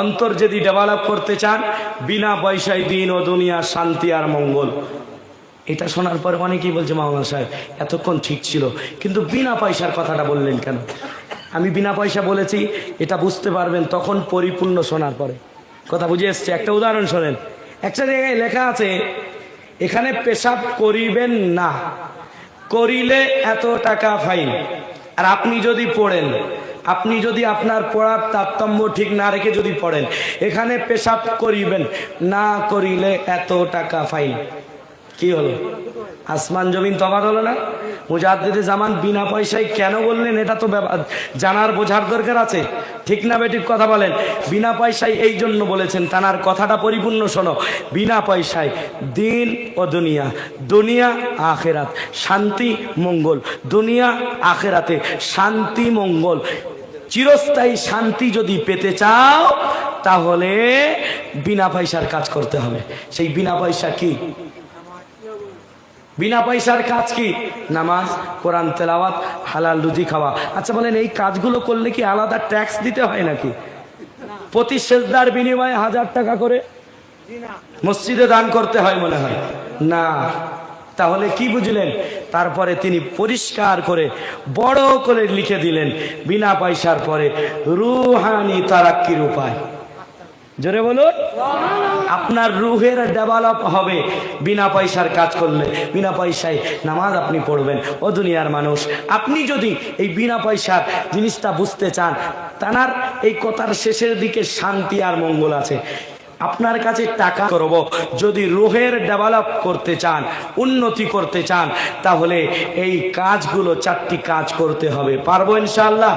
অন্তর যদি ডেভেলপ করতে চান বিনা পয়সায় দিন ও দুনিয়া শান্তি আর মঙ্গল। এটা শোনার পর অনেকেই বলছে মাওলানা সাহেব এতক্ষণ ঠিক ছিল, কিন্তু বিনা পয়সার কথাটা বললেন কেন? আমি বিনা পয়সা বলেছি, এটা বুঝতে পারবেন তখন পরিপূর্ণ শোনার পরে। কথা বুঝে এসছে? একটা উদাহরণ শোনেন। একটা জায়গায় লেখা আছে এখানে পেশাব করিবেন না, করিলে এত টাকা ফাইন। আর আপনি যদি পড়েন, আপনি যদি আপনার পড়ার তারতম্য ঠিক না রেখে যদি পড়েন এখানে পেশাব করিবেন না, করিলে এত টাকা ফাইন, কি হলো? আসমান জমিন তফাৎ হলো না? মুজাদ্দিদে জামান বিনা পয়সায় কেন বললেন এটা তো জানার বোঝার দরকার আছে, ঠিক না বেঠিক কথা বলেন? বিনা পয়সায় এই জন্য বলেছেন, তানার কথাটা পরিপূর্ণ শোনো। বিনা পয়সায় দিন ও দুনিয়া, দুনিয়া আখেরাত, শান্তি মঙ্গল, দুনিয়া আখেরাতে শান্তি মঙ্গল, চিরস্থায়ী শান্তি যদি পেতে চাও তাহলে বিনা পয়সার কাজ করতে হবে। সেই বিনা পয়সা কি? বিনা পয়সার কাজ কি? নামাজ, কোরআন তেলাওয়াত, হালাল রুজি খাওয়া। আচ্ছা বলেন, এই কাজগুলো করলে কি আলাদা ট্যাক্স দিতে হয় নাকি? প্রতি সেজদার বিনিময়ে 1000 টাকা করে মসজিদে দান করতে হয় মনে হয় না? তাহলে কি বুঝলেন? তারপরে তিনি পরিষ্কার করে বড় করে লিখে দিলেন বিনা পয়সার পরে রুহানি তারাক্কির উপায়। জোরে বলুন। আপনার রুহের ডেভেলপ হবে বিনা পয়সার কাজ করলে। বিনা পয়সায় নামাজ আপনি পড়বেন। ও দুনিয়ার মানুষ, আপনি যদি এই বিনা পয়সার জিনিসটা বুঝতে চান, তানার এই কথার শেষের দিকে শান্তি আর মঙ্গল আছে। আপনার কাছে টাকা করব, যদি রুহের ডেভেলপ করতে চান, উন্নতি করতে চান, তাহলে এই কাজগুলো 4টি কাজ করতে হবে। পারবো ইনশাআল্লাহ?